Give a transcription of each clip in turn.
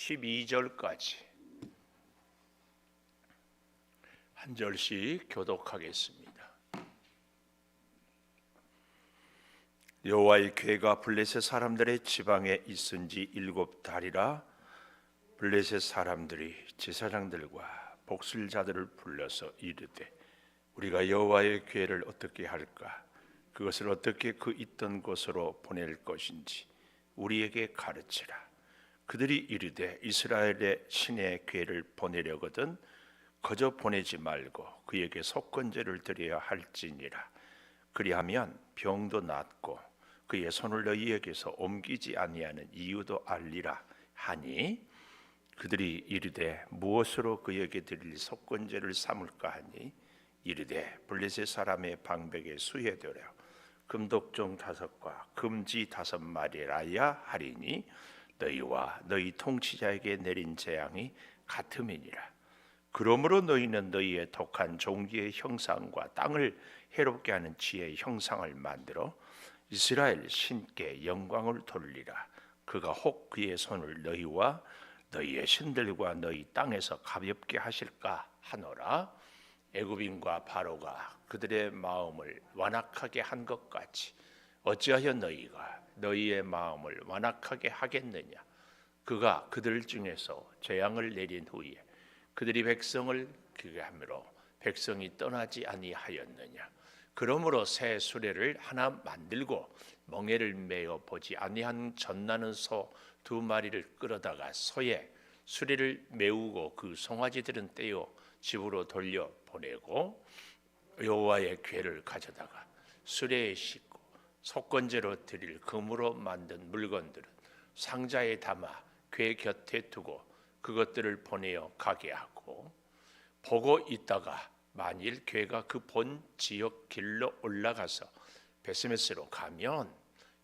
12절까지 한 절씩 교독하겠습니다. 여호와의 궤가 블레셋 사람들의 지방에 있은 지 7달이라 블레셋 사람들이 제사장들과 복술자들을 불러서 이르되 우리가 여호와의 궤를 어떻게 할까? 그것을 어떻게 그 있던 곳으로 보낼 것인지 우리에게 가르치라. 그들이 이르되 이스라엘의 신의 궤를 보내려거든 거저 보내지 말고 그에게 속건제를 드려야 할지니라. 그리하면 병도 낫고 그의 손을 너희에게서 옮기지 아니하는 이유도 알리라 하니 그들이 이르되 무엇으로 그에게 드릴 속건제를 삼을까 하니 이르되 블레셋 사람의 방백에 수혜되려 금독종 5과 금지 5마리라야 하리니 너희와 너희 통치자에게 내린 재앙이 같음이니라. 그러므로 너희는 너희의 독한 종기의 형상과 땅을 해롭게 하는 지혜의 형상을 만들어 이스라엘 신께 영광을 돌리라. 그가 혹 그의 손을 너희와 너희의 신들과 너희 땅에서 가볍게 하실까 하노라. 애굽인과 바로가 그들의 마음을 완악하게 한 것 같이 어찌하여 너희가 너희의 마음을 완악하게 하겠느냐. 그가 그들 중에서 재앙을 내린 후에 그들이 백성을 그게 함으로 백성이 떠나지 아니하였느냐. 그러므로 새 수레를 하나 만들고 멍에를 메어 보지 아니한 젖나는 소 2마리를 끌어다가 소에 수레를 메우고 그 송아지들은 떼어 집으로 돌려 보내고 여호와의 궤를 가져다가 수레에 싣고 속건제로 드릴 금으로 만든 물건들은 상자에 담아 궤 곁에 두고 그것들을 보내어 가게 하고 보고 있다가 만일 궤가 그 본 지역 길로 올라가서 베스메스로 가면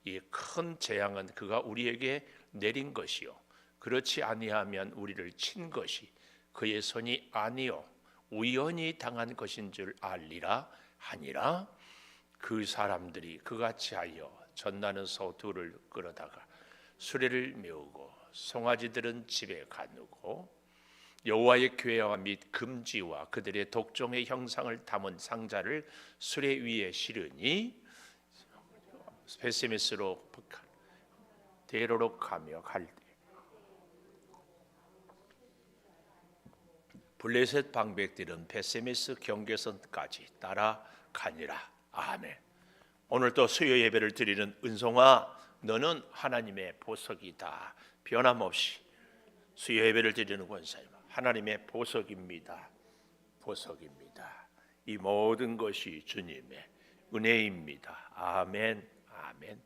이 큰 재앙은 그가 우리에게 내린 것이요 그렇지 아니하면 우리를 친 것이 그의 손이 아니요 우연히 당한 것인 줄 알리라 하니라. 그 사람들이 그같이 하여 젖나는 소 2를 끌어다가 수레를 메우고 송아지들은 집에 가누고 여호와의 궤와 및 금지와 그들의 독종의 형상을 담은 상자를 수레 위에 실으니 베스메스로 대로로 가며 갈대 블레셋 방백들은 베스메스 경계선까지 따라가니라. 아멘. 오늘 또 수요 예배를 드리는 은송아, 너는 하나님의 보석이다. 변함없이 수요 예배를 드리는 권사님, 하나님의 보석입니다. 보석입니다. 이 모든 것이 주님의 은혜입니다. 아멘. 아멘.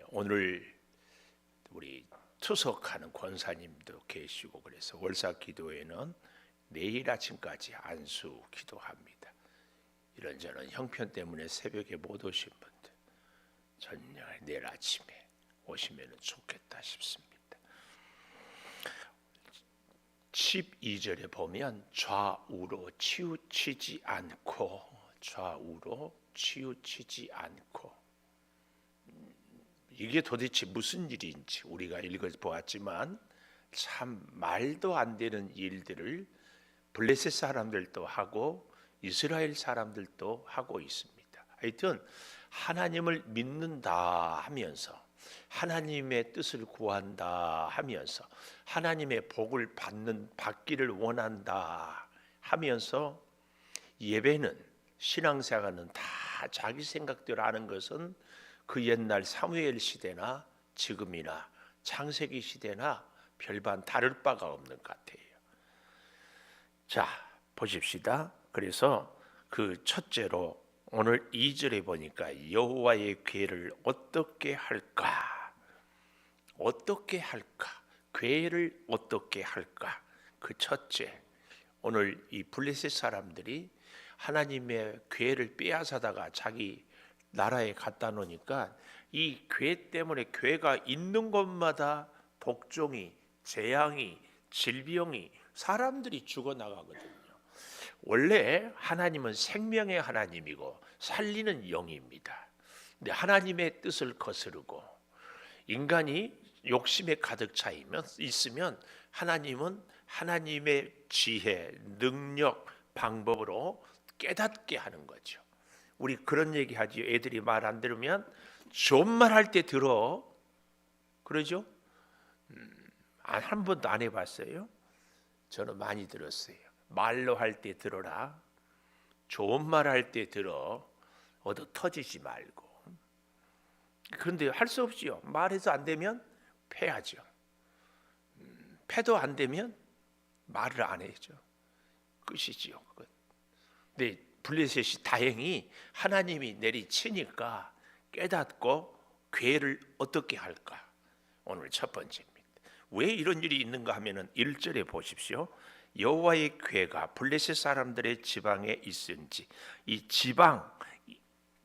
오늘 우리 투석하는 권사님도 계시고 그래서 월사 기도회는 내일 아침까지 안수 기도합니다. 이런저런 형편 때문에 새벽에 못 오신 분들 전녁에 내일 아침에 오시면 좋겠다 싶습니다. 12절에 보면 좌우로 치우치지 않고 이게 도대체 무슨 일인지 우리가 읽어보았지만 참 말도 안 되는 일들을 블레셋 사람들도 하고 이스라엘 사람들도 하고 있습니다. 하여튼 하나님을 믿는다 하면서 하나님의 뜻을 구한다 하면서 하나님의 복을 받기를 원한다 하면서 예배는 신앙생활은 다 자기 생각대로 하는 것은 그 옛날 사무엘 시대나 지금이나 창세기 시대나 별반 다를 바가 없는 것 같아요. 자, 보십시다. 그래서 그 첫째로 오늘 2절에 보니까 여호와의 궤를 어떻게 할까? 어떻게 할까? 궤를 어떻게 할까? 그 첫째, 오늘 이 블레셋 사람들이 하나님의 궤를 빼앗아다가 자기 나라에 갖다 놓으니까 이 궤 때문에 궤가 있는 곳마다 독종이, 재앙이, 질병이 사람들이 죽어나가거든요. 원래 하나님은 생명의 하나님이고 살리는 영입니다. 근데 하나님의 뜻을 거스르고 인간이 욕심에 가득 차 있으면 하나님은 하나님의 지혜, 능력, 방법으로 깨닫게 하는 거죠. 우리 그런 얘기 하지요. 애들이 말 안 들으면 좋은 말 할 때 들어. 그러죠? 한 번도 안 해봤어요? 저는 많이 들었어요. 말로 할 때 들어라. 좋은 말 할 때 들어. 얻어 터지지 말고. 그런데 할 수 없지요. 말해서 안 되면 패하죠. 패도 안 되면 말을 안 해죠. 끝이지요. 근데 블레셋이 다행히 하나님이 내리치니까 깨닫고 괴를 어떻게 할까? 오늘 첫 번째입니다. 왜 이런 일이 있는가 하면은 1절에 보십시오. 여호와의 괴가 블레셋 사람들의 지방에 있은지, 이 지방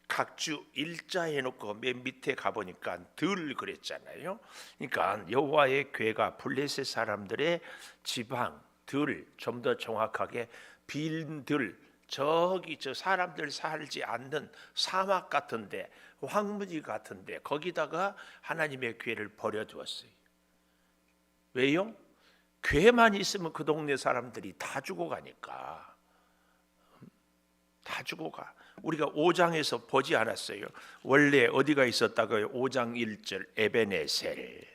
각주 일자 해놓고 맨 밑에 가보니까 들 그랬잖아요. 그러니까 여호와의 괴가 블레셋 사람들의 지방 들, 좀 더 정확하게 빈 들, 저기 저 사람들 살지 않는 사막 같은데, 황무지 같은데 거기다가 하나님의 괴를 버려두었어요. 왜요? 괴만 있으면 그 동네 사람들이 다 죽어가니까. 다 죽어가. 우리가 5장에서 보지 않았어요. 원래 어디가 있었다고요? 5장 1절 에베네셀.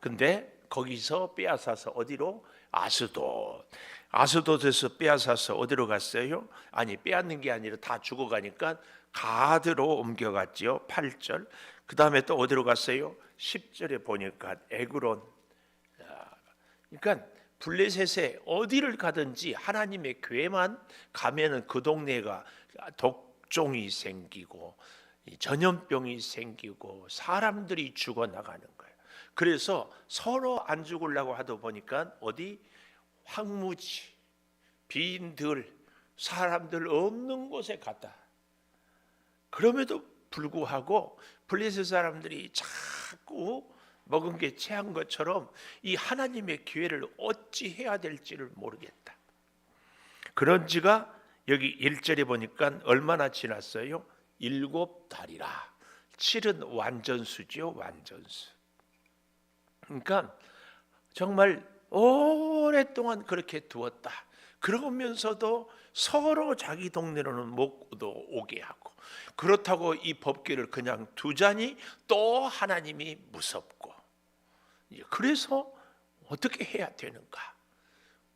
근데 거기서 빼앗아서 어디로? 아스돗. 아스돗에서 빼앗아서 어디로 갔어요? 아니, 빼앗는 게 아니라 다 죽어가니까 가드로 옮겨갔지요. 8절. 그 다음에 또 어디로 갔어요? 10절에 보니까 에그론. 그러니까 블레셋에 어디를 가든지 하나님의 괴만 가면은 그 동네가 독종이 생기고 전염병이 생기고 사람들이 죽어나가는 거예요. 그래서 서로 안 죽으려고 하다 보니까 어디 황무지, 빈들, 사람들 없는 곳에 갔다. 그럼에도 불구하고 블레셋 사람들이 자꾸 먹은 게 체한 것처럼 이 하나님의 기회를 어찌 해야 될지를 모르겠다. 그런 지가 여기 1절에 보니까 얼마나 지났어요? 7달이라. 7은 완전수죠. 완전수. 그러니까 정말 오랫동안 그렇게 두었다. 그러면서도 서로 자기 동네로는 못 오게 하고, 그렇다고 이 법궤를 그냥 두자니 또 하나님이 무섭고. 그래서 어떻게 해야 되는가?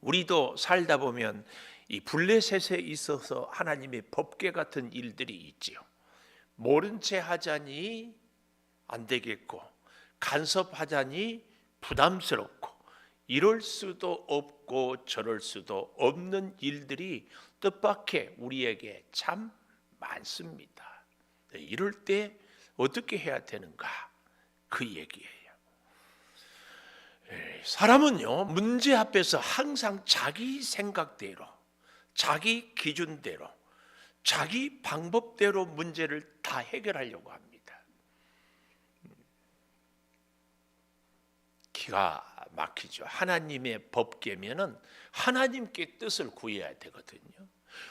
우리도 살다 보면 이 블레셋에 있어서 하나님의 법궤 같은 일들이 있지요. 모른 채 하자니 안 되겠고, 간섭하자니 부담스럽고, 이럴 수도 없고 저럴 수도 없는 일들이 뜻밖의 우리에게 참 많습니다. 이럴 때 어떻게 해야 되는가? 그 얘기예요. 사람은요, 문제 앞에서 항상 자기 생각대로, 자기 기준대로, 자기 방법대로 문제를 다 해결하려고 합니다. 기가 막히죠. 하나님의 법궤면은 하나님께 뜻을 구해야 되거든요.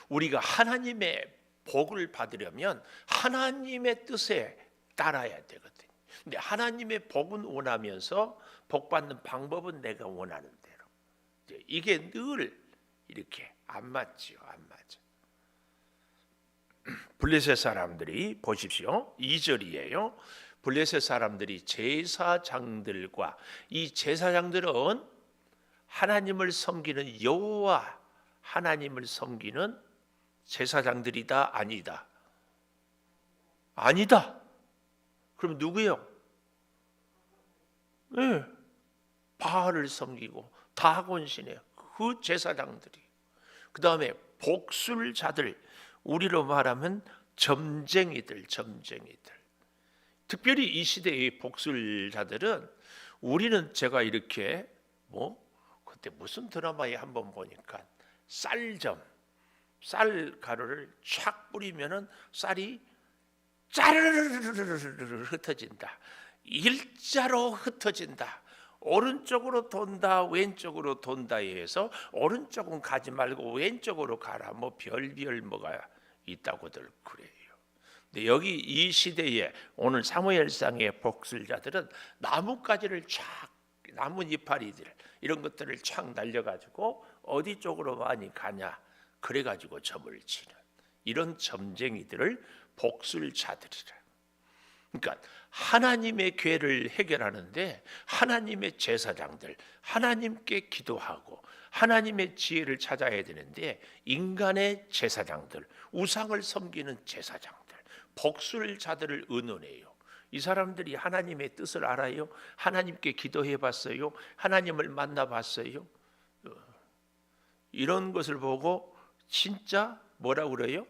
우리가 하나님의 복을 받으려면 하나님의 뜻에 따라야 되거든요. 근데 하나님의 복은 원하면서 복 받는 방법은 내가 원하는 대로. 이게 늘 이렇게 안 맞지요. 안 맞아. 블레셋 사람들이 보십시오. 2절이에요. 블레셋 사람들이 제사장들과, 이 제사장들은 하나님을 섬기는 여호와 하나님을 섬기는 제사장들이다, 아니다? 아니다. 그럼 누구요? 네, 바알을 섬기고 다곤신이에요. 그 제사장들이. 그 다음에 복술자들, 우리로 말하면 점쟁이들. 특별히 이 시대의 복술자들은, 우리는 제가 이렇게 그때 무슨 드라마에 한번 보니까 쌀 가루를 촥 뿌리면은 쌀이 짜르르르르르 흩어진다. 일자로 흩어진다. 오른쪽으로 돈다, 왼쪽으로 돈다에 해서 오른쪽은 가지 말고 왼쪽으로 가라. 별별 뭐가 있다고들 그래요. 근데 여기 이 시대에 오늘 사무엘상의 복술자들은 나뭇가지를 쫙, 나무 이파리들 이런 것들을 쫙 날려가지고 어디 쪽으로 많이 가냐 그래가지고 점을 치는 이런 점쟁이들을 복술자들이라. 그러니까 하나님의 죄를 해결하는데 하나님의 제사장들, 하나님께 기도하고 하나님의 지혜를 찾아야 되는데 인간의 제사장들, 우상을 섬기는 제사장들, 복술자들을 의논해요. 이 사람들이 하나님의 뜻을 알아요? 하나님께 기도해 봤어요? 하나님을 만나 봤어요? 이런 것을 보고 진짜 뭐라 그래요?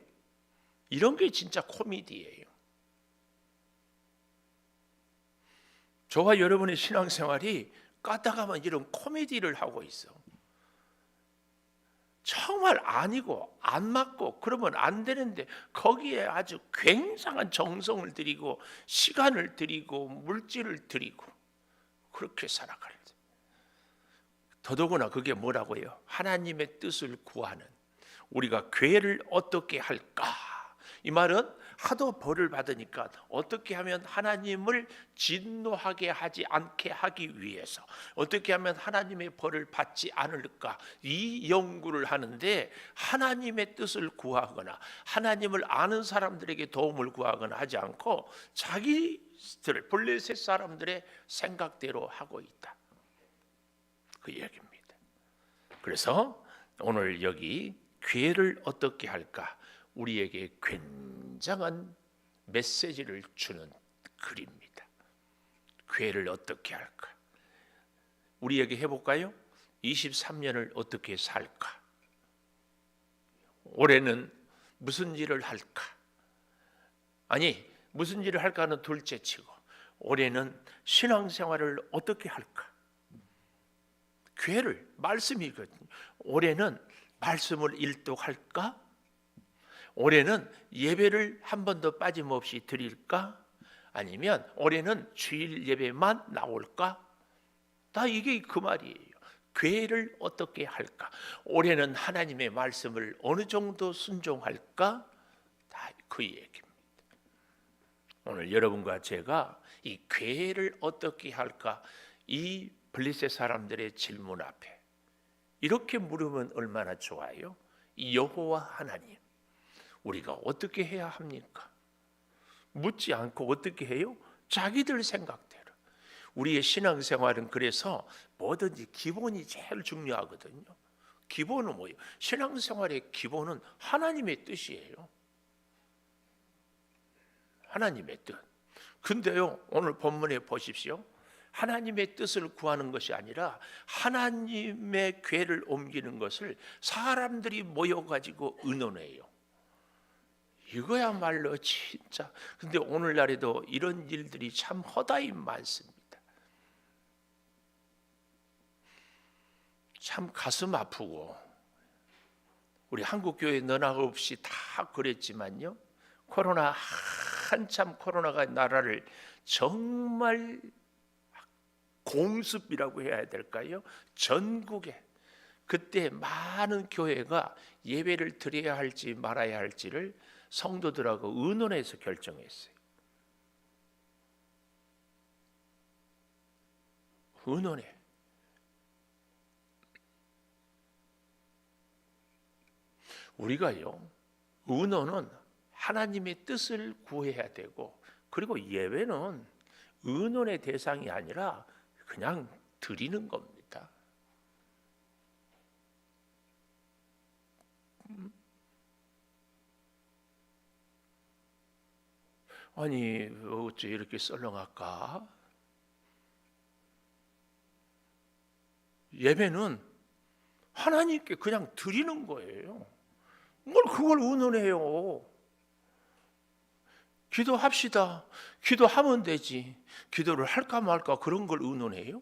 이런 게 진짜 코미디예요. 저와 여러분의 신앙생활이 까다가면 이런 코미디를 하고 있어. 정말 아니고 안 맞고 그러면 안 되는데 거기에 아주 굉장한 정성을 들이고 시간을 들이고 물질을 들이고 그렇게 살아갈 때 더더구나 그게 뭐라고요? 하나님의 뜻을 구하는 우리가 죄를 어떻게 할까? 이 말은 하도 벌을 받으니까 어떻게 하면 하나님을 진노하게 하지 않게 하기 위해서 어떻게 하면 하나님의 벌을 받지 않을까 이 연구를 하는데 하나님의 뜻을 구하거나 하나님을 아는 사람들에게 도움을 구하거나 하지 않고 자기들 블레셋 사람들의 생각대로 하고 있다. 그 얘기입니다. 그래서 오늘 여기 죄를 어떻게 할까? 우리에게 굉장한 메시지를 주는 글입니다. 죄를 어떻게 할까? 우리에게 해볼까요? 23년을 어떻게 살까? 올해는 무슨 일을 할까? 아니 무슨 일을 할까는 둘째치고 올해는 신앙생활을 어떻게 할까? 죄를 말씀이거든요. 올해는 말씀을 일독할까? 올해는 예배를 한 번도 빠짐없이 드릴까? 아니면 올해는 주일 예배만 나올까? 다 이게 그 말이에요. 죄를 어떻게 할까? 올해는 하나님의 말씀을 어느 정도 순종할까? 다 그 얘기입니다. 오늘 여러분과 제가 이 죄를 어떻게 할까? 이 블레셋 사람들의 질문 앞에 이렇게 물으면 얼마나 좋아요? 여호와 하나님, 우리가 어떻게 해야 합니까? 묻지 않고 어떻게 해요? 자기들 생각대로. 우리의 신앙생활은 그래서 뭐든지 기본이 제일 중요하거든요. 기본은 뭐예요? 신앙생활의 기본은 하나님의 뜻이에요. 하나님의 뜻. 근데요, 오늘 본문에 보십시오. 하나님의 뜻을 구하는 것이 아니라 하나님의 궤를 옮기는 것을 사람들이 모여가지고 의논해요. 이거야말로 진짜. 근데 오늘날에도 이런 일들이 참 허다히 많습니다. 참 가슴 아프고 우리 한국교회 너나 없이 다 그랬지만요. 한참 코로나가 나라를 정말 공습이라고 해야 될까요? 전국에 그때 많은 교회가 예배를 드려야 할지 말아야 할지를 성도들하고 의논해서 결정했어요. 의논해. 우리가요, 의논은 하나님의 뜻을 구해야 되고, 그리고 예배는 의논의 대상이 아니라 그냥 드리는 겁니다. 아니 어째 이렇게 썰렁할까? 예배는 하나님께 그냥 드리는 거예요. 뭘 그걸 의논해요? 기도합시다. 기도하면 되지. 기도를 할까 말까 그런 걸 의논해요?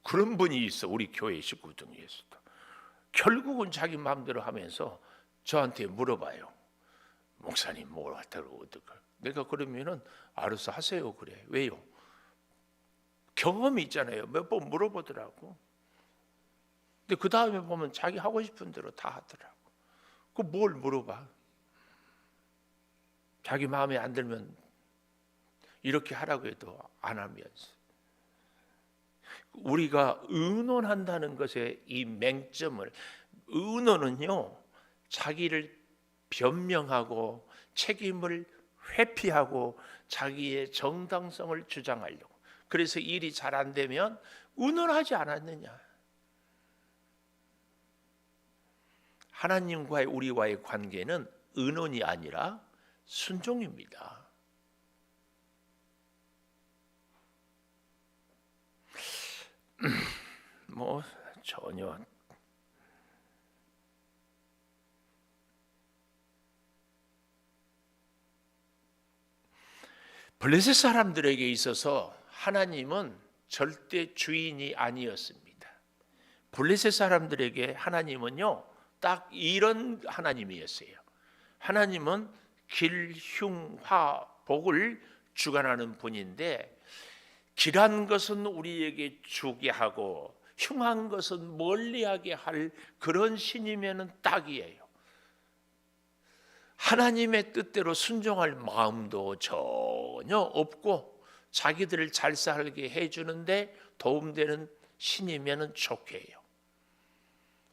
그런 분이 있어. 우리 교회 식구 중에서도. 결국은 자기 마음대로 하면서 저한테 물어봐요. 목사님 뭘 하다고 어떡해? 내가 그러면은 알아서 하세요 그래. 왜요? 경험이 있잖아요. 몇 번 물어보더라고. 근데 그 다음에 보면 자기 하고 싶은 대로 다 하더라고. 그 뭘 물어봐? 자기 마음에 안 들면 이렇게 하라고 해도 안 하면서. 우리가 의논한다는 것의 이 맹점을, 의논은요 자기를 변명하고 책임을 회피하고 자기의 정당성을 주장하려고. 그래서 일이 잘 안 되면 의논하지 않았느냐. 하나님과의 우리와의 관계는 의논이 아니라 순종입니다. 뭐 전혀 블레셋 사람들에게 있어서 하나님은 절대 주인이 아니었습니다. 블레셋 사람들에게 하나님은요 딱 이런 하나님이었어요. 하나님은 길, 흉, 화, 복을 주관하는 분인데, 길한 것은 우리에게 주게 하고 흉한 것은 멀리하게 할 그런 신이면은 딱이에요. 하나님의 뜻대로 순종할 마음도 전혀 없고 자기들을 잘 살게 해주는데 도움되는 신이면은 좋게요.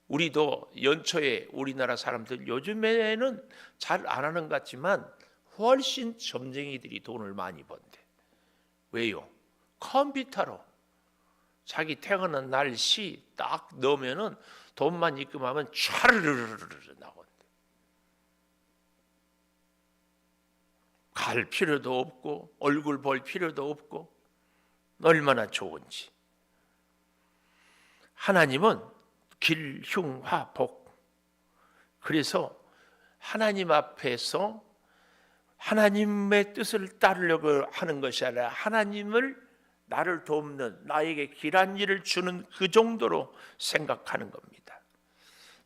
우리도 연초에 우리나라 사람들 요즘에는 잘 안 하는 것 같지만 훨씬 점쟁이들이 돈을 많이 번대. 왜요? 컴퓨터로 자기 퇴근한 날씨 딱 넣으면은 돈만 입금하면 촤르르르르 나온대. 갈 필요도 없고 얼굴 볼 필요도 없고 얼마나 좋은지. 하나님은 길, 흉, 화, 복. 그래서 하나님 앞에서 하나님의 뜻을 따르려고 하는 것이 아니라 하나님을 나를 돕는, 나에게 길한 일을 주는 그 정도로 생각하는 겁니다.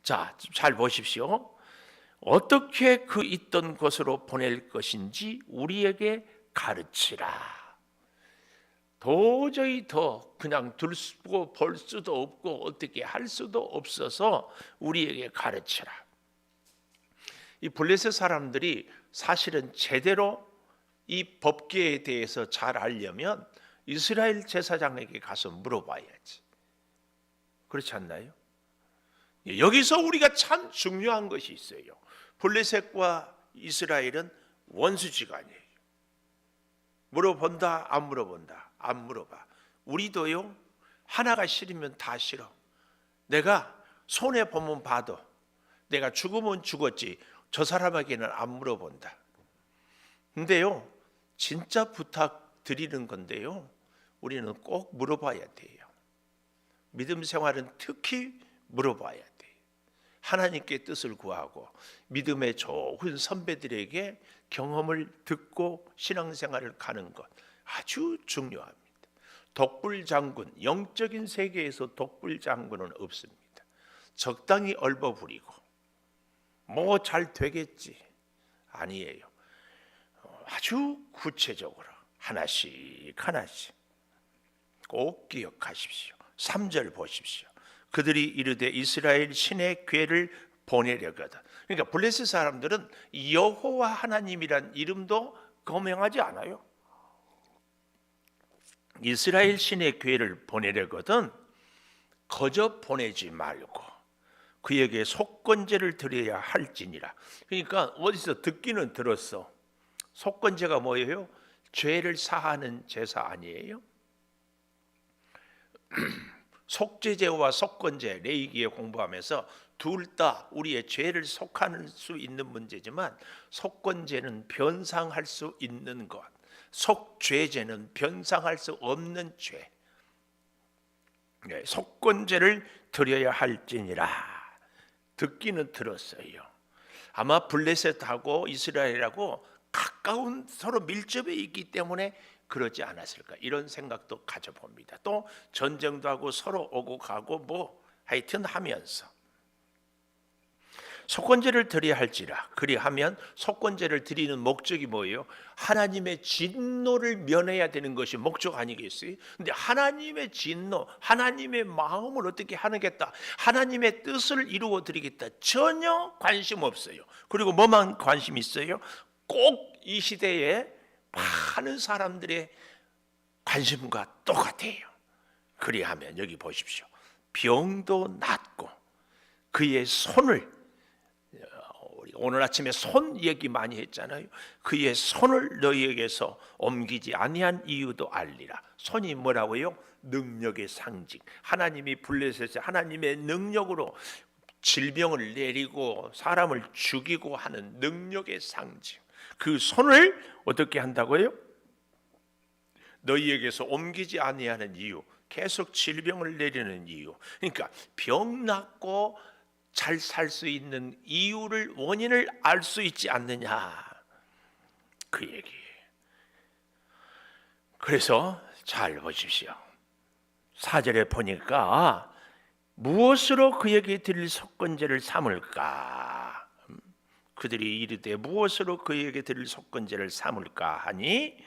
자, 잘 보십시오. 어떻게 그 있던 곳으로 보낼 것인지 우리에게 가르치라. 도저히 더 그냥 둘 수고 볼 수도 없고 어떻게 할 수도 없어서 우리에게 가르치라. 이 블레셋 사람들이 사실은 제대로 이 법계에 대해서 잘 알려면 이스라엘 제사장에게 가서 물어봐야지. 그렇지 않나요? 여기서 우리가 참 중요한 것이 있어요. 블레셋과 이스라엘은 원수지간이에요. 물어본다, 안 물어본다, 안 물어봐. 우리도요, 하나가 싫으면 다 싫어. 내가 손해 보면 봐도, 내가 죽으면 죽었지 저 사람에게는 안 물어본다. 근데요, 진짜 부탁드리는 건데요, 우리는 꼭 물어봐야 돼요. 믿음 생활은 특히 물어봐야 돼요. 하나님께 뜻을 구하고 믿음의 좋은 선배들에게 경험을 듣고 신앙생활을 가는 것 아주 중요합니다. 독불장군, 영적인 세계에서 독불장군은 없습니다. 적당히 얼버무리고 뭐 잘 되겠지, 아니에요. 아주 구체적으로 하나씩 하나씩 꼭 기억하십시오. 3절 보십시오. 그들이 이르되 이스라엘 신의 괴를 보내려거든. 그러니까 블레셋 사람들은 여호와 하나님이란 이름도 거명하지 않아요. 이스라엘 신의 괴를 보내려거든 거저 보내지 말고 그에게 속건제를 드려야 할지니라. 그러니까 어디서 듣기는 들었어. 속건제가 뭐예요? 죄를 사하는 제사 아니에요? 속죄제와 속건제, 레위기에 공부하면서 둘 다 우리의 죄를 속할 수 있는 문제지만 속건제는 변상할 수 있는 것, 속죄제는 변상할 수 없는 죄. 속건제를 드려야 할지니라. 듣기는 들었어요. 아마 블레셋하고 이스라엘하고 가까운 서로 밀접해 있기 때문에 그러지 않았을까, 이런 생각도 가져봅니다. 또 전쟁도 하고 서로 오고 가고 뭐 하여튼 하면서 속건제를 드려야 할지라. 그리하면 속건제를 드리는 목적이 뭐예요? 하나님의 진노를 면해야 되는 것이 목적 아니겠어요? 근데 하나님의 진노, 하나님의 마음을 어떻게 하겠다, 하나님의 뜻을 이루어 드리겠다, 전혀 관심 없어요. 그리고 뭐만 관심 있어요? 꼭 이 시대에 많은 사람들의 관심과 똑같아요. 그리하면 여기 보십시오. 병도 낫고 그의 손을, 우리 오늘 아침에 손 얘기 많이 했잖아요. 그의 손을 너희에게서 옮기지 아니한 이유도 알리라. 손이 뭐라고요? 능력의 상징. 하나님이 블레셋에 하나님의 능력으로 질병을 내리고 사람을 죽이고 하는 능력의 상징. 그 손을 어떻게 한다고요? 너희에게서 옮기지 아니하는 이유, 계속 질병을 내리는 이유. 그러니까 병 낫고 잘 살 수 있는 이유를, 원인을 알 수 있지 않느냐, 그 얘기. 그래서 잘 보십시오. 4절에 보니까 무엇으로 그에게 드릴 속건제를 삼을까? 그들이 이르되 무엇으로 그에게 드릴 속건제를 삼을까 하니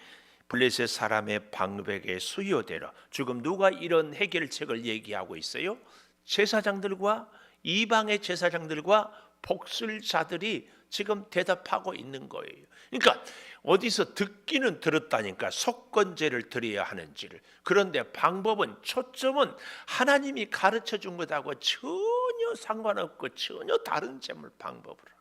블레셋 사람의 방백의 수요대로. 지금 누가 이런 해결책을 얘기하고 있어요? 제사장들과 이방의 제사장들과 복술자들이 지금 대답하고 있는 거예요. 그러니까 어디서 듣기는 들었다니까 속건제를 드려야 하는지를. 그런데 방법은, 초점은 하나님이 가르쳐 준 것하고 전혀 상관없고 전혀 다른 제물 방법으로.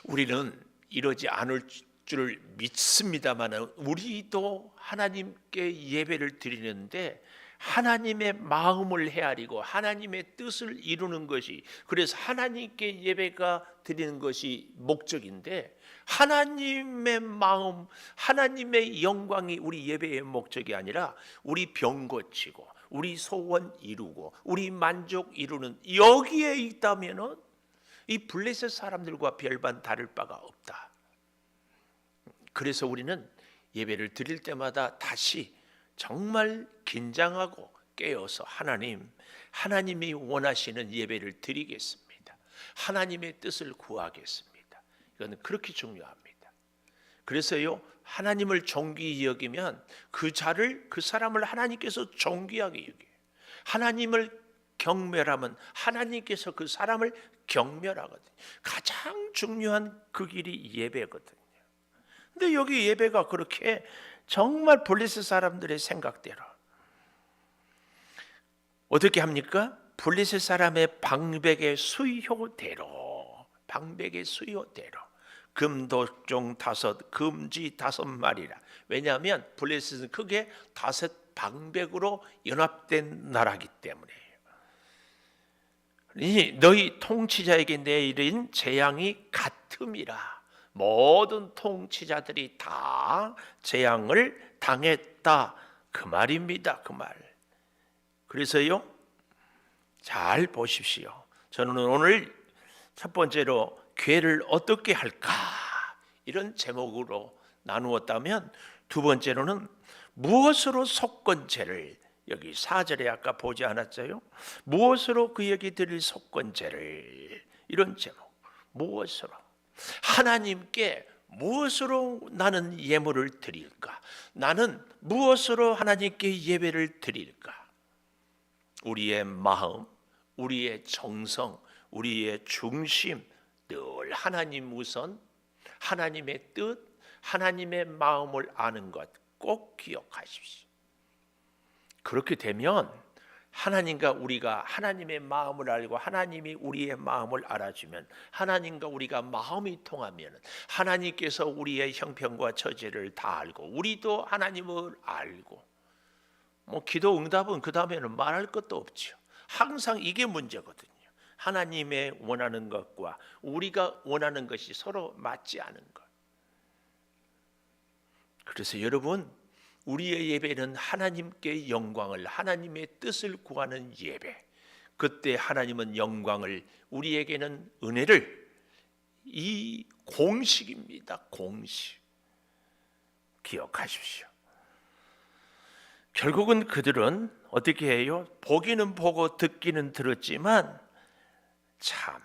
우리는 이러지 않을 줄 믿습니다만 우리도 하나님께 예배를 드리는데 하나님의 마음을 헤아리고 하나님의 뜻을 이루는 것이, 그래서 하나님께 예배가 드리는 것이 목적인데, 하나님의 마음, 하나님의 영광이 우리 예배의 목적이 아니라 우리 병 고치고 우리 소원 이루고 우리 만족 이루는 여기에 있다면은 이 블레셋 사람들과 별반 다를 바가 없다. 그래서 우리는 예배를 드릴 때마다 다시 정말 긴장하고 깨어서 하나님이 원하시는 예배를 드리겠습니다. 하나님의 뜻을 구하겠습니다. 이건 그렇게 중요합니다. 그래서요, 하나님을 존귀히 여기면 그 사람을 하나님께서 존귀하게 여겨요. 하나님을 경멸하면 하나님께서 그 사람을 경멸하거든요. 가장 중요한 그 길이 예배거든요. 근데 여기 예배가 그렇게 정말 블레셋 사람들의 생각대로 어떻게 합니까? 블레셋 사람의 방백의 수요대로, 금도종 5, 금쥐 5마리라. 왜냐하면 블레셋은 크게 5 방백으로 연합된 나라이기 때문에. 너희 통치자에게 내린 재앙이 같음이라. 모든 통치자들이 다 재앙을 당했다, 그 말입니다. 그 말. 그래서요, 잘 보십시오. 저는 오늘 첫 번째로 괴를 어떻게 할까, 이런 제목으로 나누었다면, 두 번째로는 무엇으로 속건제를, 여기 4절에 아까 보지 않았어요? 무엇으로 그에게 드릴 속건제를, 이런 제목. 무엇으로, 하나님께 무엇으로 나는 예물을 드릴까? 나는 무엇으로 하나님께 예배를 드릴까? 우리의 마음, 우리의 정성, 우리의 중심, 늘 하나님 우선, 하나님의 뜻, 하나님의 마음을 아는 것 꼭 기억하십시오. 그렇게 되면 하나님과 우리가 하나님의 마음을 알고 하나님이 우리의 마음을 알아주면, 하나님과 우리가 마음이 통하면 하나님께서 우리의 형편과 처지를 다 알고 우리도 하나님을 알고, 기도 응답은 그 다음에는 말할 것도 없죠. 항상 이게 문제거든요. 하나님의 원하는 것과 우리가 원하는 것이 서로 맞지 않은 것. 그래서 여러분, 우리의 예배는 하나님께 영광을, 하나님의 뜻을 구하는 예배. 그때 하나님은 영광을, 우리에게는 은혜를, 이 공식입니다. 공식. 기억하십시오. 결국은 그들은 어떻게 해요? 보기는 보고 듣기는 들었지만 참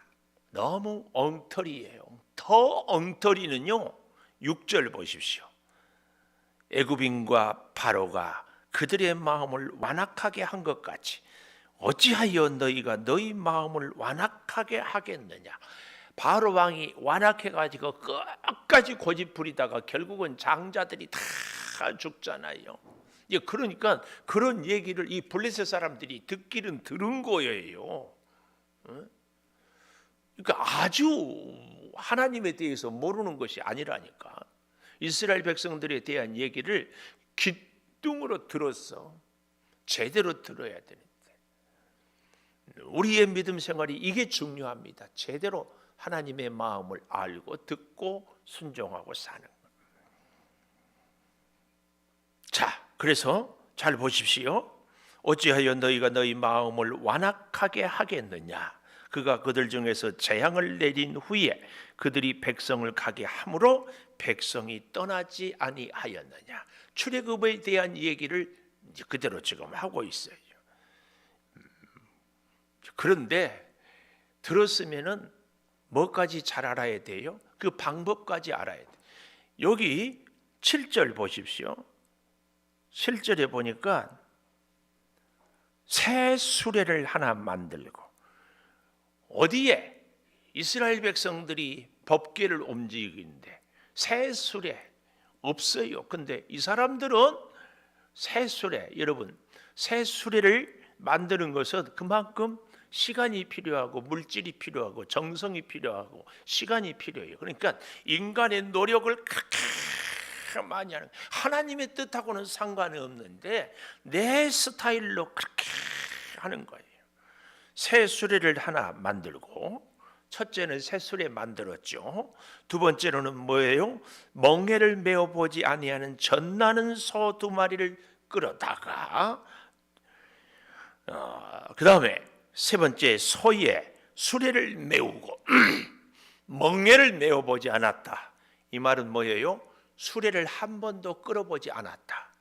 너무 엉터리예요. 더 엉터리는요, 6절 보십시오. 애굽인과 바로가 그들의 마음을 완악하게 한 것 같이 어찌하여 너희가 너희 마음을 완악하게 하겠느냐. 바로 왕이 완악해가지고 끝까지 고집 부리다가 결국은 장자들이 다 죽잖아요. 그러니까 그런 얘기를 이 블레셋 사람들이 듣기는 들은 거예요. 그러니까 아주 하나님에 대해서 모르는 것이 아니라니까. 이스라엘 백성들에 대한 얘기를 귀뚱으로 들었어. 제대로 들어야 되는데. 우리의 믿음 생활이 이게 중요합니다. 제대로 하나님의 마음을 알고 듣고 순종하고 사는 것. 자, 그래서 잘 보십시오. 어찌하여 너희가 너희 마음을 완악하게 하겠느냐. 그가 그들 중에서 재앙을 내린 후에 그들이 백성을 가게 함으로 백성이 떠나지 아니하였느냐. 출애굽에 대한 얘기를 그대로 지금 하고 있어요. 그런데 들었으면은 뭐까지 잘 알아야 돼요? 그 방법까지 알아야 돼요. 여기 7절 보십시오. 7절에 보니까 새 수레를 하나 만들고, 어디에 이스라엘 백성들이 법궤를 움직이는데 새 수레 없어요. 근데 이 사람들은 새 수레, 여러분, 새 수레를 만드는 것은 그만큼 시간이 필요하고 물질이 필요하고 정성이 필요하고 시간이 필요해요. 그러니까 인간의 노력을 그렇게 많이 하는, 하나님의 뜻하고는 상관이 없는데 내 스타일로 그렇게 하는 거예요. 새 수레를 하나 만들고, 첫째는 새 수레 만들었죠. 두 번째로는 뭐예요? 멍에를 메어 보지 아니하는 젖나는 소 2마리를 끌어다가, 그 다음에 세 번째, 소에 수레를 메우고 멍에를 메어 보지 않았다. 이 말은 뭐예요? 수레를 한 번도 끌어보지 않았다.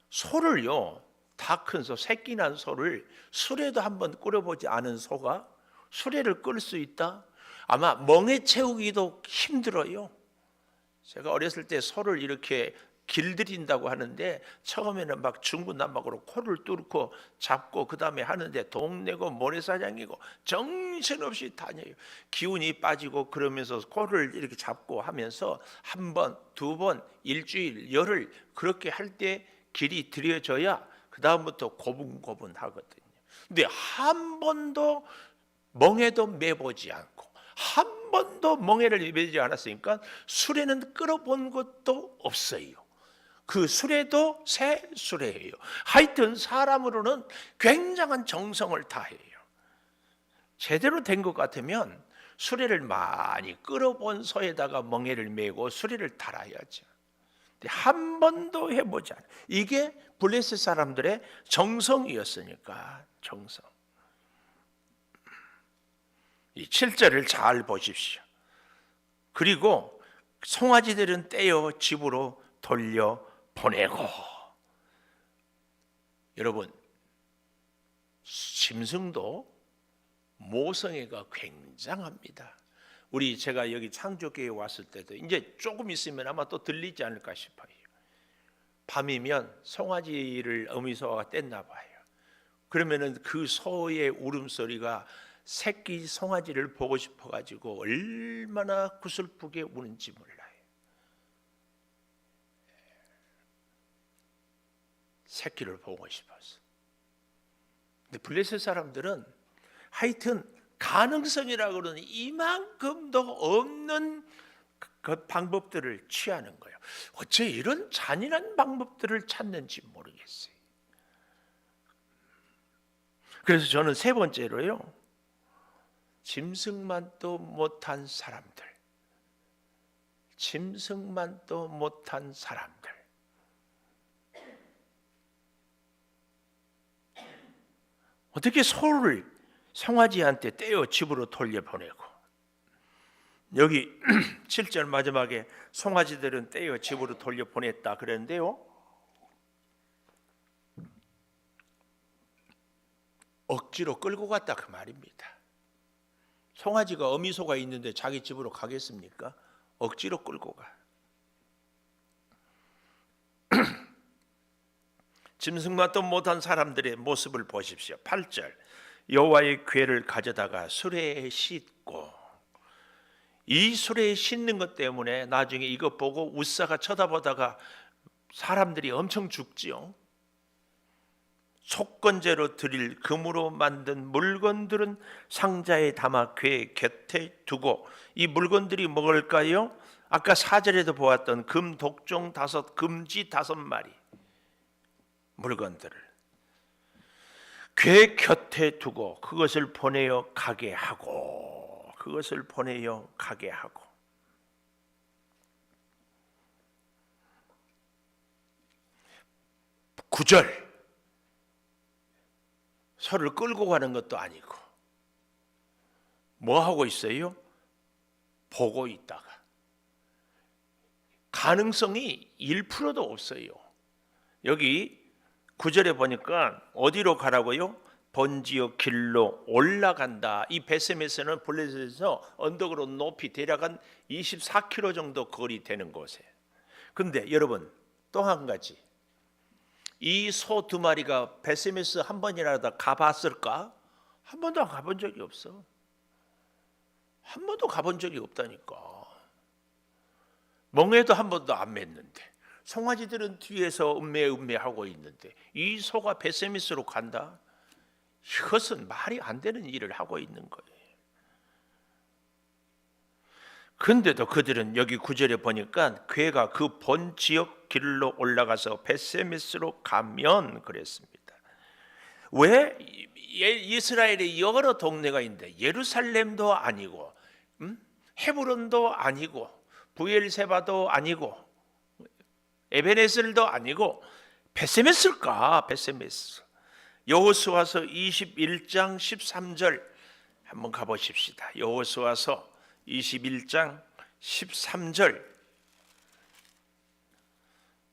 소를요, 다 큰 소, 새끼 난 소를 수레도 한번 끌어보지 않은 소가 수레를 끌 수 있다? 아마 멍에 채우기도 힘들어요. 제가 어렸을 때 소를 이렇게 길들인다고 하는데 처음에는 막 중구난방으로 코를 뚫고 잡고 그 다음에 하는데 동네고 모래사장이고 정신없이 다녀요. 기운이 빠지고 그러면서 코를 이렇게 잡고 하면서 한 번, 두 번, 일주일, 열흘 그렇게 할 때 길이 들여져야 그 다음부터 고분고분 하거든요. 근데 한 번도 멍에도 매보지 않고 한 번도 멍에를 매지 않았으니까 수레는 끌어본 것도 없어요. 그 수레도 새 수레예요. 하여튼 사람으로는 굉장한 정성을 다해요. 제대로 된 것 같으면 수레를 많이 끌어본 소에다가 멍에를 메고 수레를 달아야죠. 한 번도 해보지 않아요. 이게 블레셋 사람들의 정성이었으니까. 정성. 이 7절을 잘 보십시오. 그리고 송아지들은 떼어 집으로 돌려 보내고. 여러분, 짐승도 모성애가 굉장합니다. 제가 여기 창조교회에 왔을 때도 이제 조금 있으면 아마 또 들리지 않을까 싶어요. 밤이면 송아지를 어미소가 뗐나 봐요. 그러면은 그 소의 울음소리가 새끼 송아지를 보고 싶어가지고 얼마나 구슬프게 우는지 몰라요. 새끼를 보고 싶어서. 근데 블레셋 사람들은 하여튼 가능성이라고 그러는 이만큼도 없는 그 방법들을 취하는 거예요. 어째 이런 잔인한 방법들을 찾는지 모르겠어요. 그래서 저는 세 번째로요, 짐승만도 못한 사람들, 짐승만도 못한 사람들. 어떻게 소를 송아지한테 떼어 집으로 돌려보내고, 여기 7절 마지막에 송아지들은 떼어 집으로 돌려보냈다 그랬는데요, 억지로 끌고 갔다 그 말입니다. 송아지가 어미소가 있는데 자기 집으로 가겠습니까? 억지로 끌고 가. 짐승만도 못한 사람들의 모습을 보십시오. 8절 여호와의 궤를 가져다가 수레에 싣고, 이 수레에 싣는 것 때문에 나중에 이것 보고 웃사가 쳐다보다가 사람들이 엄청 죽지요. 속건제로 드릴 금으로 만든 물건들은 상자에 담아 궤 곁에 두고, 이 물건들이 뭘까요? 아까 4절에도 보았던 금 독종 5, 금지 5마리 물건들을 궤 곁에 두고 그것을 보내어 가게 하고, 그것을 보내어 가게 하고. 구절 소를 끌고 가는 것도 아니고 뭐 하고 있어요? 보고 있다가. 가능성이 1%도 없어요. 여기 9절에 보니까 어디로 가라고요? 본지역 길로 올라간다. 이 베세메스는 블레셋에서 언덕으로 높이 대략 한 24km 정도 거리 되는 곳에. 근데 여러분 또 한 가지, 이 소 2마리가 베세메스 한 번이라도 가봤을까? 한 번도 가본 적이 없어. 한 번도 가본 적이 없다니까. 멍에도 한 번도 안 맸는데, 송아지들은 뒤에서 음매하고 있는데 이 소가 베세메스로 간다? 이것은 말이 안 되는 일을 하고 있는 거예요. 근데도 그들은 여기 9절에 보니까 궤가 그 본 지역 길로 올라가서 베세메스로 가면 그랬습니다. 왜? 이스라엘에 여러 동네가 있는데 예루살렘도 아니고 헤브론도 아니고 부엘세바도 아니고 에베네셀도 아니고 베세메스일까? 베세메스. 여호수아서 21장 13절 한번 가보십시다. 여호수아서 21장 13절,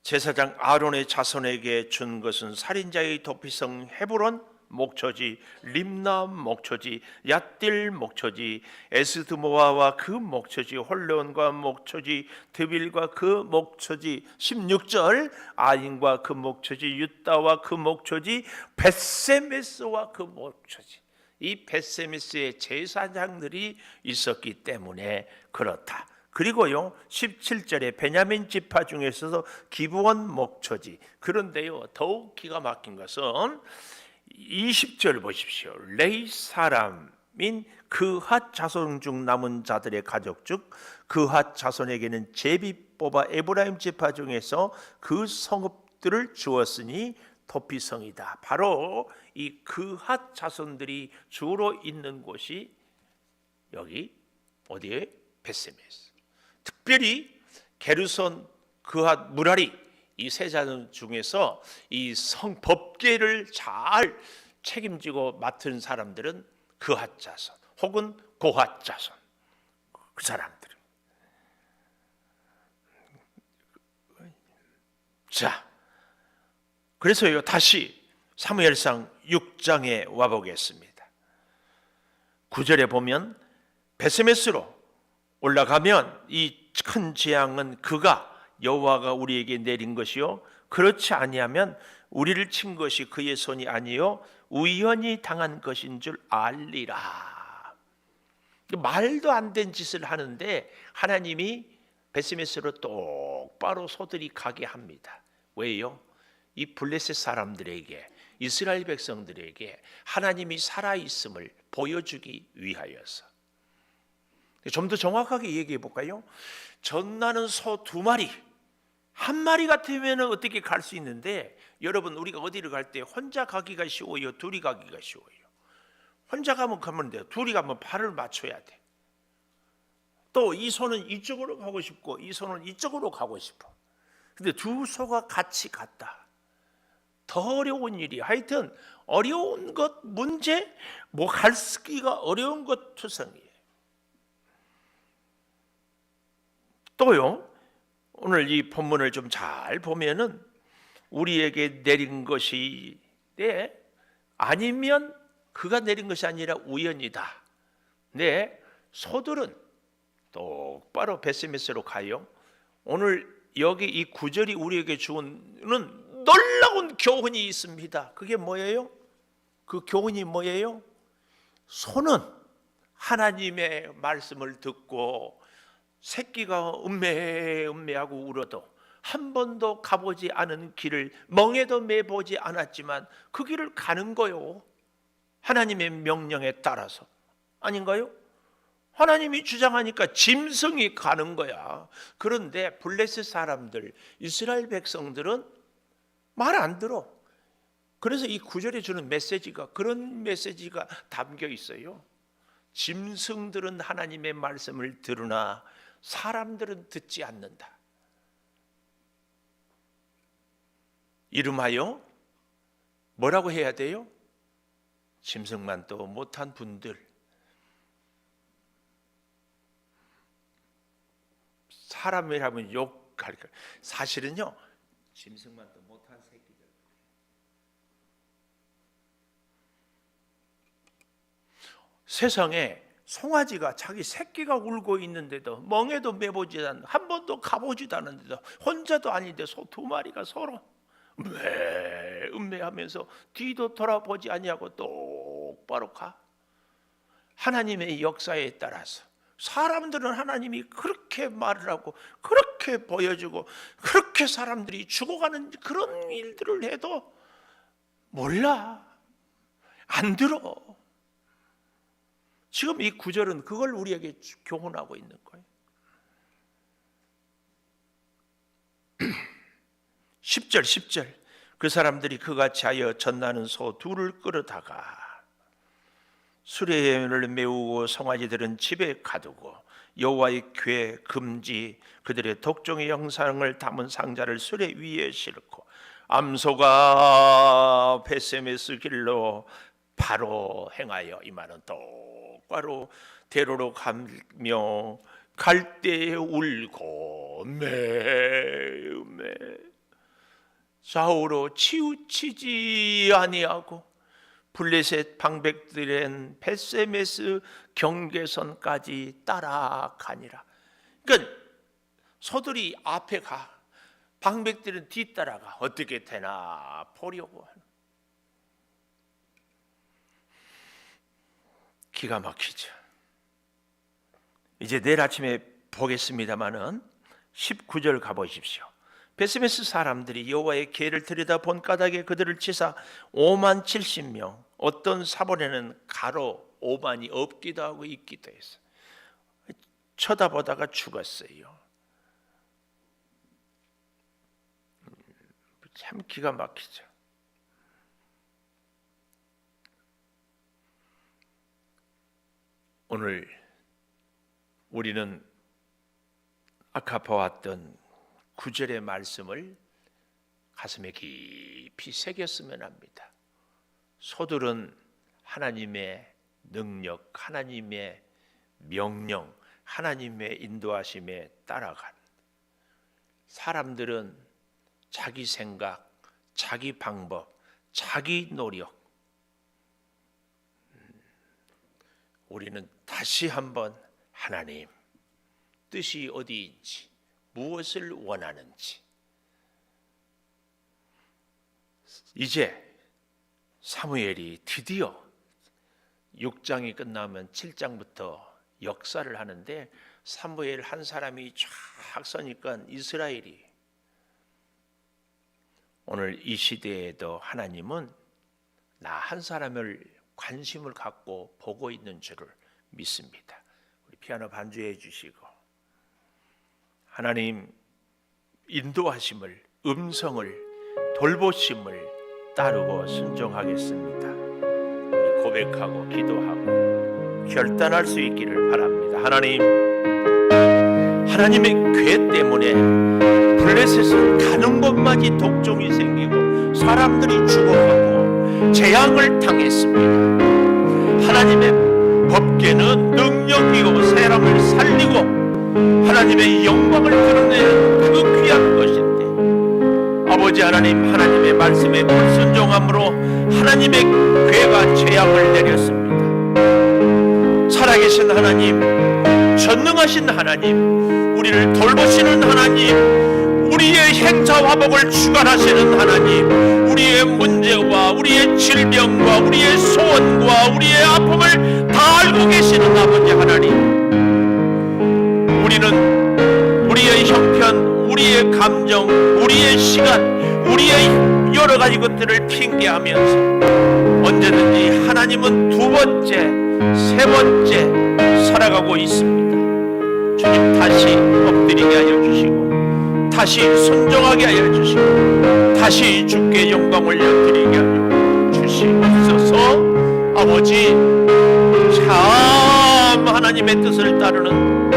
제사장 아론의 자손에게 준 것은 살인자의 도피성 헤브론 목초지, 림나 목초지, 얏딜 목초지, 에스드모아와 그 목초지, 홀레온과 목초지, 드빌과 그 목초지. 16절 아인과 그 목초지, 유다와 그 목초지, 벳세메스와 그 목초지. 이 벳세메스의 제사장들이 있었기 때문에 그렇다. 그리고요 17절에 베냐민 지파 중에서도 기브온 목초지. 그런데요 더욱 기가 막힌 것은 20절 보십시오. 레이 사람인 그핫 자손 중 남은 자들의 가족 중 그핫 자손에게는 제비 뽑아 에브라임 지파 중에서 그 성읍들을 주었으니 도피성이다. 바로 이 그핫 자손들이 주로 있는 곳이 여기 어디에? 베세메스. 특별히 게르손, 그핫, 무라리 이 세 자손 중에서 이 성법계를 잘 책임지고 맡은 사람들은 그핫 자손 혹은 고핫 자손, 그 사람들. 자, 그래서요 다시 사무엘상 6장에 와보겠습니다. 9절에 보면 베세메스로 올라가면 이 큰 재앙은 그가 여호와가 우리에게 내린 것이요 그렇지 아니하면 우리를 친 것이 그의 손이 아니요 우연히 당한 것인 줄 알리라. 말도 안 된 짓을 하는데 하나님이 베세메스로 똑바로 소들이 가게 합니다. 왜요? 이 블레셋 사람들에게, 이스라엘 백성들에게 하나님이 살아있음을 보여주기 위하여서. 좀 더 정확하게 얘기해 볼까요? 전나는 소 2마리, 1마리 같으면 어떻게 갈 수 있는데, 여러분 우리가 어디를 갈 때 혼자 가기가 쉬워요? 둘이 가기가 쉬워요? 혼자 가면 돼요. 둘이 가면 발을 맞춰야 돼. 또 이 소는 이쪽으로 가고 싶고 이 소는 이쪽으로 가고 싶어. 근데 두 소가 같이 갔다. 더 어려운 일이, 하여튼 어려운 것 문제, 뭐 갈기가 어려운 것 투성이에요. 또요 오늘 이 본문을 좀 잘 보면은 우리에게 내린 것이 아니면 그가 내린 것이 아니라 우연이다. 네, 소들은 똑바로 베세메스로 가요. 오늘 여기 이 구절이 우리에게 주는 놀라운 교훈이 있습니다. 그게 뭐예요? 그 교훈이 뭐예요? 소는 하나님의 말씀을 듣고 새끼가 음매하고 울어도 한 번도 가보지 않은 길을 멍에도 매보지 않았지만 그 길을 가는 거요. 하나님의 명령에 따라서. 아닌가요? 하나님이 주장하니까 짐승이 가는 거야. 그런데 블레셋 사람들, 이스라엘 백성들은 말 안 들어. 그래서 이 구절에 주는 메시지가 그런 메시지가 담겨 있어요. 짐승들은 하나님의 말씀을 들으나 사람들은 듣지 않는다. 이름하여 뭐라고 해야 돼요? 짐승만 또 못한 분들, 사람이라면 욕할 거예요. 사실은요, 짐승만 또 못한 새끼들. 세상에 송아지가 자기 새끼가 울고 있는데도 멍에도 매보지 않는, 한 번도 가보지도 않았는데도 혼자도 아닌데 소 두 마리가 서로 음매하면서 뒤도 돌아보지 아니하고 똑바로 가. 하나님의 역사에 따라서 사람들은 하나님이 그렇게 말을 하고 그렇게 보여주고 그렇게 사람들이 죽어가는 그런 일들을 해도 몰라, 안 들어. 지금 이 구절은 그걸 우리에게 교훈하고 있는 거예요. 10절 그 사람들이 그같이 하여 젖나는 소 둘을 끌어다가 수레를 메우고 송아지들은 집에 가두고 여호와의 궤 금지 그들의 독종의 형상을 담은 상자를 수레 위에 싣고 암소가 베세메스 길로 바로 행하여 이 말은 똑바로 대로로 가며 갈 때에 울고 매매 좌우로 치우치지 아니하고 블레셋 방백들은 베세메스 경계선까지 따라가니라. 그러니까 소들이 앞에 가, 방백들은 뒤따라가. 어떻게 되나 보려고 하는. 기가 막히죠. 이제 내일 아침에 보겠습니다마는 19절 가보십시오. 베세메스 사람들이 여호와의 궤를 들여다본 까닭에 그들을 치사 5만 70명, 어떤 사본에는 가로 5만이 없기도 하고 있기도 해서 쳐다보다가 죽었어요. 참 기가 막히죠. 오늘 우리는 아까 보았던 9절의 말씀을 가슴에 깊이 새겼으면 합니다. 소들은 하나님의 능력, 하나님의 명령, 하나님의 인도하심에 따라간, 사람들은 자기 생각, 자기 방법, 자기 노력. 우리는 다시 한번 하나님 뜻이 어디인지, 무엇을 원하는지. 이제 사무엘이 드디어 6장이 끝나면 7장부터 역사를 하는데, 사무엘 한 사람이 쫙 서니까 이스라엘이, 오늘 이 시대에도 하나님은 나 한 사람을 관심을 갖고 보고 있는 줄을 믿습니다. 우리 피아노 반주해 주시고, 하나님 인도하심을, 음성을, 돌보심을 따르고 순종하겠습니다. 우리 고백하고 기도하고 결단할 수 있기를 바랍니다. 하나님의 궤 때문에 블레셋은 가는 곳마다 독종이 생기고 사람들이 죽어가고 재앙을 당했습니다. 하나님의 법궤는 능력이고 사람을 살리고 하나님의 영광을 드러내는 그 귀한 것인데, 아버지 하나님, 하나님의 말씀에 불순종함으로 하나님의 궤가 재앙을 내렸습니다. 살아계신 하나님, 전능하신 하나님, 우리를 돌보시는 하나님, 우리의 행사 화복을 주관하시는 하나님, 우리의 문제와 우리의 질병과 우리의 소원과 우리의 아픔을 다 알고 계시는 아버지 하나님, 우리는 우리의 형편, 우리의 감정, 우리의 시간, 우리의 여러 가지 것들을 핑계하면서 언제든지 하나님은 두 번째, 세 번째 살아가고 있습니다. 주님, 다시 엎드리게 하여 주시고, 다시 순종하게 하여 주시고, 다시 주께 영광 올려드리게 하여 주시옵소서. 아버지, 참 하나님의 뜻을 따르는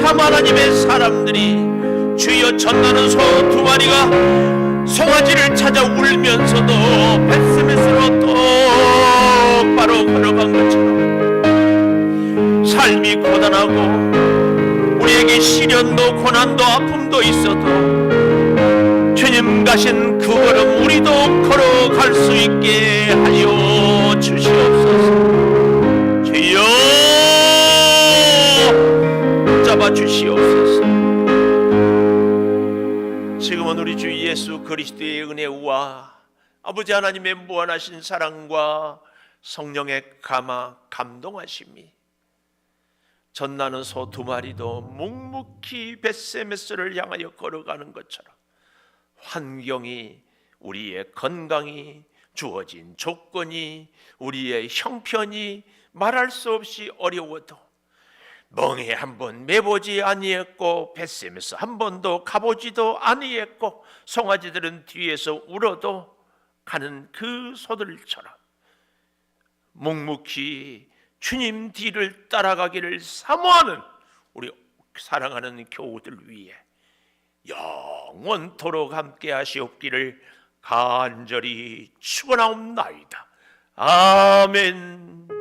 참 하나님의 사람들이, 주여, 전나는 소 두 마리가 송아지를 찾아 울면서도 벳세메스로 똑바로 걸어간 것처럼 삶이 고단하고 우리에게 시련도 고난도 아픔도 있어도 주님 가신 그 걸음 우리도 걸어갈 수 있게 하여 주시옵소서. 주여, 붙잡아 주시옵소서. 지금은 우리 주 예수 그리스도의 은혜와 아버지 하나님의 무한하신 사랑과 성령의 감화 감동하심이 전나는 소 두 마리도 묵묵히 벳세메스를 향하여 걸어가는 것처럼 환경이, 우리의 건강이, 주어진 조건이, 우리의 형편이 말할 수 없이 어려워도 멍에 한번 매보지 아니했고 벳세메스 한 번도 가보지도 아니했고 송아지들은 뒤에서 울어도 가는 그 소들처럼 묵묵히 주님 뒤를 따라가기를 사모하는 우리 사랑하는 교우들 위해 영원토록 함께 하시옵기를 간절히 축원하옵나이다. 아멘.